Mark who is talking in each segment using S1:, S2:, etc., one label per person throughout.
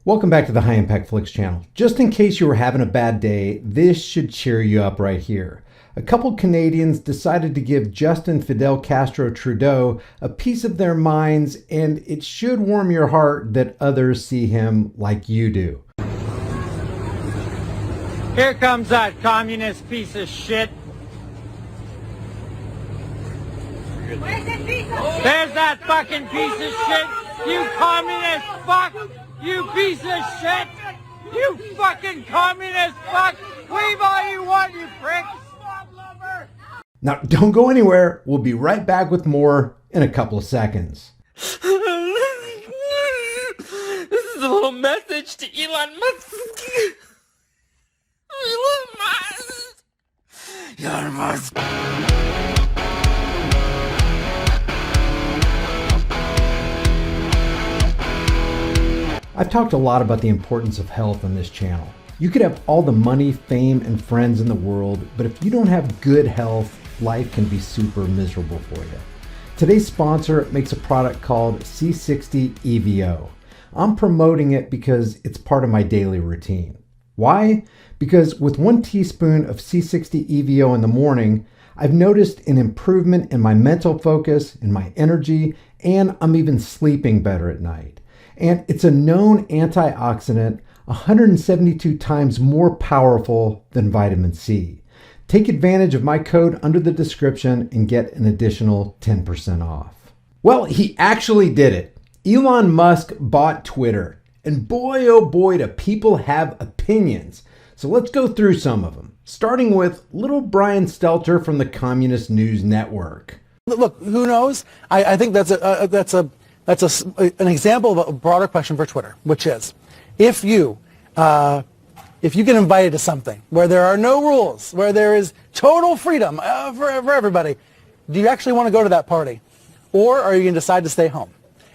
S1: Welcome back to the High Impact Flicks channel. Just in case you were having a bad day, this should cheer you up right here. A couple Canadians decided to give Justin Fidel Castro Trudeau a piece of their minds, and it should warm your heart that others see him like you do.
S2: Here comes that communist piece of shit.
S3: Where's the piece of shit?
S2: There's that fucking piece of shit. You communist fuck. You piece of shit. You fucking communist fuck. Leave all you want, you pricks.
S1: Now, don't go anywhere. We'll be right back with more in a couple of seconds.
S4: This is a little message to Elon Musk. Elon Musk.
S1: I've talked a lot about the importance of health on this channel. You could have all the money, fame, and friends in the world, but if you don't have good health, life can be super miserable for you. Today's sponsor makes a product called C60 EVO. I'm promoting it because it's part of my daily routine. Why? Because with 1 teaspoon of C60 EVO in the morning, I've noticed an improvement in my mental focus, in my energy, and I'm even sleeping better at night. And it's a known antioxidant 172 times more powerful than vitamin C. Take advantage of my code under the description and get an additional 10% off. Well, he actually did it. Elon Musk bought Twitter. And boy, oh boy, do people have opinions. So let's go through some of them, starting with little Brian Stelter from the Communist News Network.
S5: Look, who knows? I think that's an example of a broader question for Twitter, which is, if you get invited to something where there are no rules, where there is total freedom for everybody, do you actually want to go to that party? Or are you going to decide to stay home?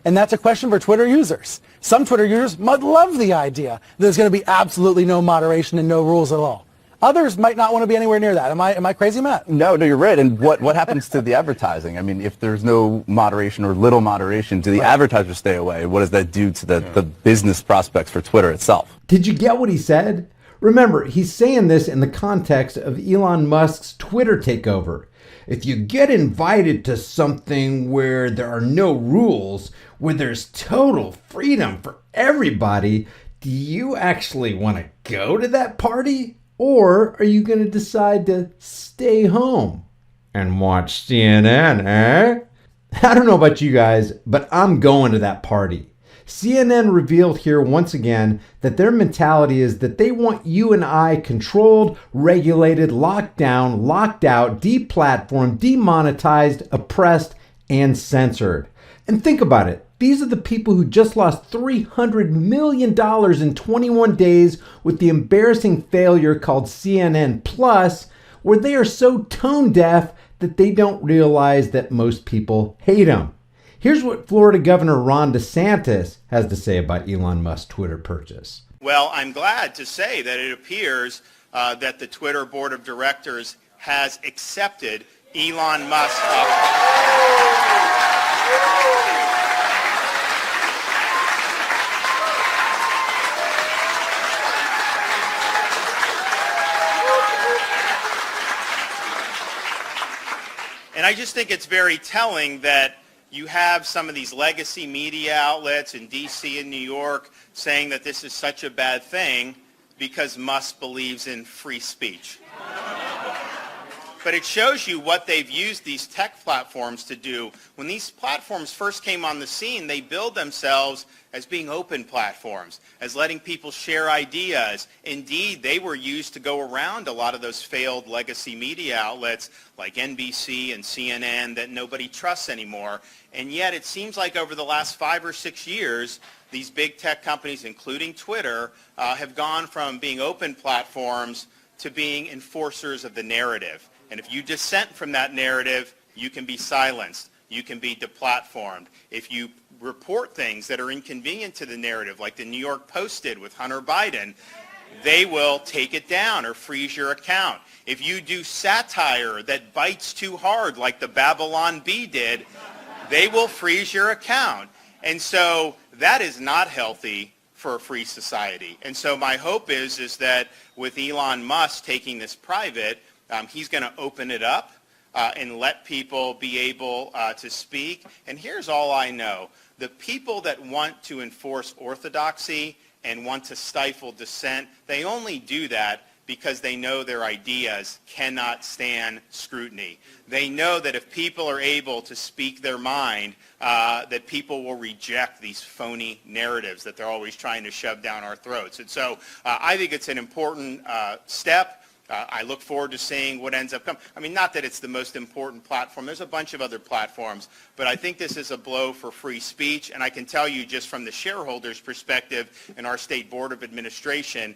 S5: And that's a question for Twitter users. Some Twitter users might love the idea that there's going to be absolutely no moderation and no rules at all. Others might not want to be anywhere near that. Am I crazy, Matt?
S6: No, you're right. And what happens to the advertising? I mean, if there's no moderation or little moderation, do the advertisers stay away? What does that do to the business prospects for Twitter itself?
S1: Did you get what he said? Remember, he's saying this in the context of Elon Musk's Twitter takeover. If you get invited to something where there are no rules, where there's total freedom for everybody, do you actually want to go to that party? Or are you going to decide to stay home and watch CNN, eh? I don't know about you guys, but I'm going to that party. CNN revealed here once again that their mentality is that they want you and I controlled, regulated, locked down, locked out, deplatformed, demonetized, oppressed, and censored. And think about it. These are the people who just lost $300 million in 21 days with the embarrassing failure called CNN Plus, where they are so tone deaf that they don't realize that most people hate them. Here's what Florida Governor Ron DeSantis has to say about Elon Musk's Twitter purchase.
S7: Well, I'm glad to say that it appears that the Twitter board of directors has accepted Elon Musk's And I just think it's very telling that you have some of these legacy media outlets in D.C. and New York saying that this is such a bad thing because Musk believes in free speech. But it shows you what they've used these tech platforms to do. When these platforms first came on the scene, they billed themselves as being open platforms, as letting people share ideas. Indeed, they were used to go around a lot of those failed legacy media outlets like NBC and CNN that nobody trusts anymore. And yet it seems like over the last 5 or 6 years, these big tech companies, including Twitter, have gone from being open platforms to being enforcers of the narrative. And if you dissent from that narrative, you can be silenced. You can be deplatformed. If you report things that are inconvenient to the narrative, like the New York Post did with Hunter Biden, they will take it down or freeze your account. If you do satire that bites too hard, like the Babylon Bee did, they will freeze your account. And so that is not healthy for a free society. And so my hope is that with Elon Musk taking this private, he's going to open it up and let people be able to speak. And here's all I know. The people that want to enforce orthodoxy and want to stifle dissent, they only do that because they know their ideas cannot stand scrutiny. They know that if people are able to speak their mind, that people will reject these phony narratives that they're always trying to shove down our throats. And so I think it's an important step. I look forward to seeing what ends up coming. I mean, not that it's the most important platform. There's a bunch of other platforms. But I think this is a blow for free speech. And I can tell you just from the shareholders' perspective in our State Board of Administration,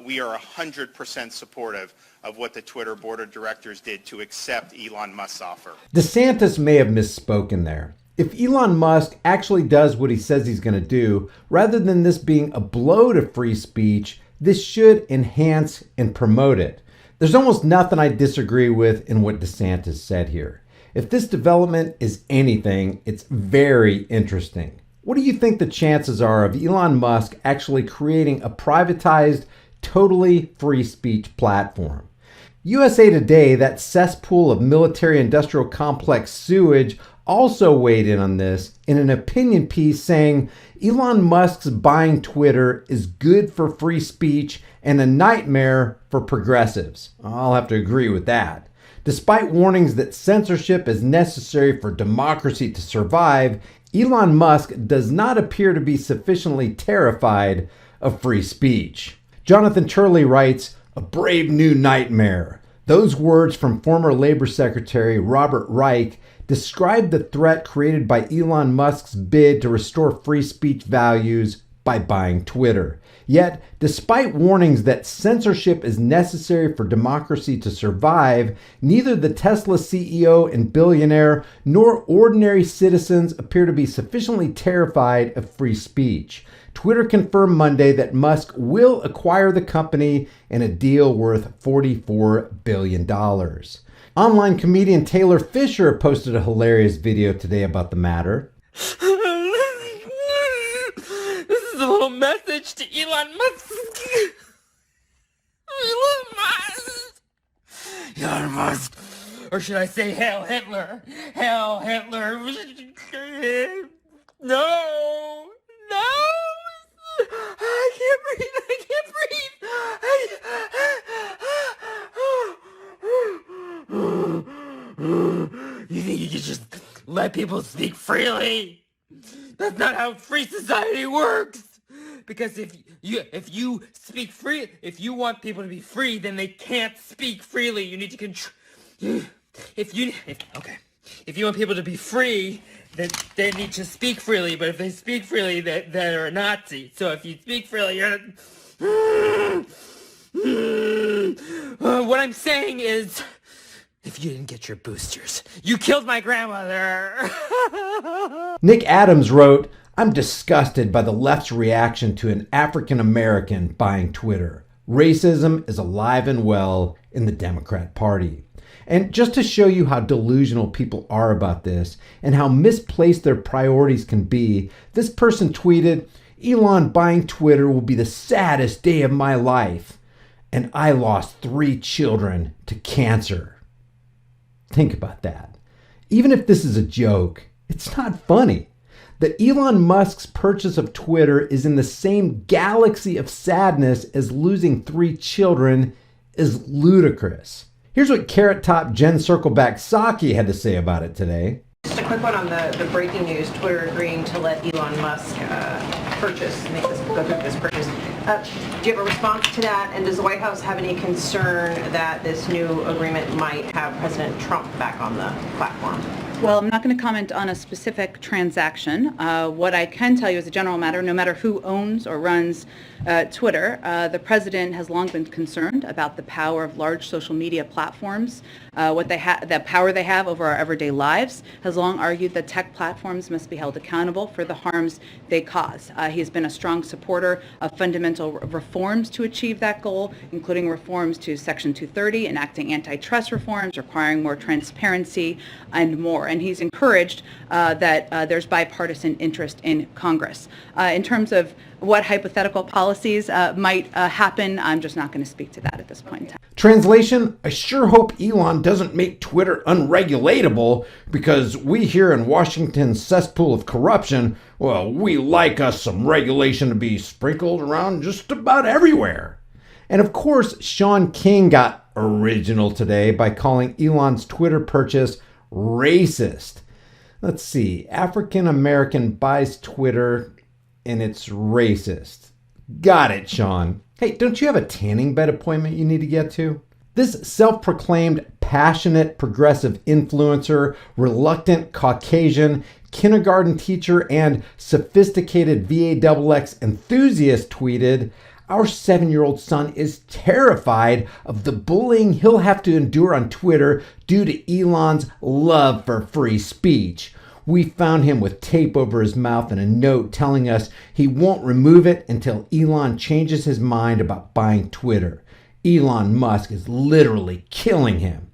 S7: we are 100% supportive of what the Twitter Board of Directors did to accept Elon Musk's offer.
S1: DeSantis may have misspoken there. If Elon Musk actually does what he says he's going to do, rather than this being a blow to free speech, this should enhance and promote it. There's almost nothing I disagree with in what DeSantis said here. If this development is anything, it's very interesting. What do you think the chances are of Elon Musk actually creating a privatized, totally free speech platform? USA Today, that cesspool of military-industrial complex sewage, also weighed in on this in an opinion piece saying Elon Musk's buying Twitter is good for free speech and a nightmare for progressives. I'll have to agree with that. Despite warnings that censorship is necessary for democracy to survive, Elon Musk does not appear to be sufficiently terrified of free speech. Jonathan Turley writes, "A brave new nightmare." Those words from former Labor Secretary Robert Reich describe the threat created by Elon Musk's bid to restore free speech values by buying Twitter. Yet, despite warnings that censorship is necessary for democracy to survive, neither the Tesla CEO and billionaire nor ordinary citizens appear to be sufficiently terrified of free speech. Twitter confirmed Monday that Musk will acquire the company in a deal worth $44 billion. Online comedian Taylor Fisher posted a hilarious video today about the matter.
S4: This is a little message to Elon Musk. Elon Musk. Elon Musk. Or should I say Hail Hitler? Hail Hitler. No. No. I can't breathe. I can't breathe. You think you can just let people speak freely? That's not how free society works. Because if you speak free, if you want people to be free, then they can't speak freely. You need to if you want people to be free, then they need to speak freely. But if they speak freely, they're a Nazi. So if you speak freely, you're what I'm saying is, if you didn't get your boosters, you killed my grandmother.
S1: Nick Adams wrote, "I'm disgusted by the left's reaction to an African American buying Twitter. Racism is alive and well in the Democrat Party." And just to show you how delusional people are about this and how misplaced their priorities can be, this person tweeted, "Elon buying Twitter will be the saddest day of my life. And I lost 3 children to cancer." Think about that. Even if this is a joke, it's not funny. That Elon Musk's purchase of Twitter is in the same galaxy of sadness as losing 3 children is ludicrous. Here's what Carrot Top Jen Circleback Psaki had to say about it today.
S8: Just a quick one on the breaking news, Twitter agreeing to let Elon Musk go through this purchase. Do you have a response to that? And does the White House have any concern that this new agreement might have President Trump back on the platform?
S9: Well, I'm not going to comment on a specific transaction. What I can tell you as a general matter, no matter who owns or runs Twitter, the president has long been concerned about the power of large social media platforms, the power they have over our everyday lives, has long argued that tech platforms must be held accountable for the harms they cause. He's been a strong supporter of fundamental reforms to achieve that goal, including reforms to Section 230, enacting antitrust reforms, requiring more transparency, and more. and he's encouraged that there's bipartisan interest in Congress. In terms of what hypothetical policies might happen, I'm just not going to speak to that at this point in time.
S1: Translation, I sure hope Elon doesn't make Twitter unregulatable, because we here in Washington's cesspool of corruption, well, we like us some regulation to be sprinkled around just about everywhere. And of course, Sean King got original today by calling Elon's Twitter purchase racist. Let's see, African American buys Twitter and it's racist. Got it, Sean. Hey, don't you have a tanning bed appointment you need to get to? This self-proclaimed passionate progressive influencer, reluctant Caucasian, kindergarten teacher, and sophisticated VAXX enthusiast tweeted, "Our 7-year-old son is terrified of the bullying he'll have to endure on Twitter due to Elon's love for free speech. We found him with tape over his mouth and a note telling us he won't remove it until Elon changes his mind about buying Twitter. Elon Musk is literally killing him."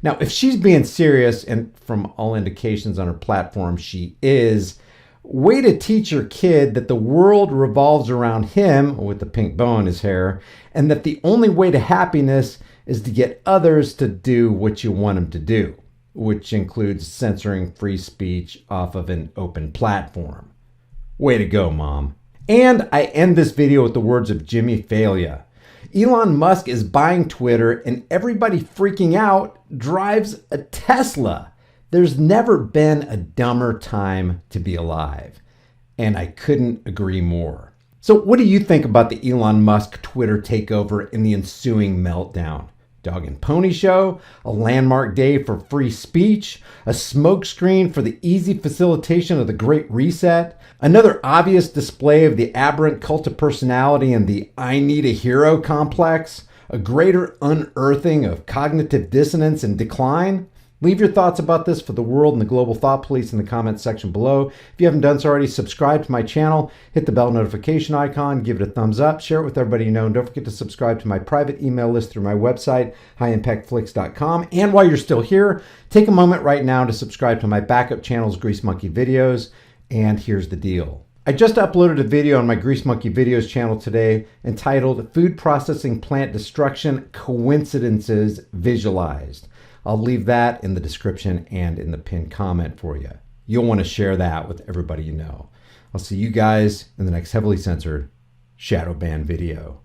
S1: Now, if she's being serious, and from all indications on her platform she is, way to teach your kid that the world revolves around him, with the pink bow in his hair, and that the only way to happiness is to get others to do what you want them to do, which includes censoring free speech off of an open platform. Way to go, Mom. And I end this video with the words of Jimmy Failure. Elon Musk is buying Twitter, and everybody freaking out drives a Tesla. There's never been a dumber time to be alive. And I couldn't agree more. So what do you think about the Elon Musk Twitter takeover and the ensuing meltdown? Dog and pony show, a landmark day for free speech, a smokescreen for the easy facilitation of the Great Reset, another obvious display of the aberrant cult of personality and the I need a hero complex, a greater unearthing of cognitive dissonance and decline? Leave your thoughts about this for the world and the global thought police in the comments section below. If you haven't done so already, subscribe to my channel, hit the bell notification icon, give it a thumbs up, share it with everybody you know, and don't forget to subscribe to my private email list through my website, highimpactflix.com. And while you're still here, take a moment right now to subscribe to my backup channels, Grease Monkey Videos. And here's the deal. I just uploaded a video on my Grease Monkey Videos channel today entitled Food Processing Plant Destruction Coincidences Visualized. I'll leave that in the description and in the pinned comment for you. You'll want to share that with everybody you know. I'll see you guys in the next heavily censored shadow ban video.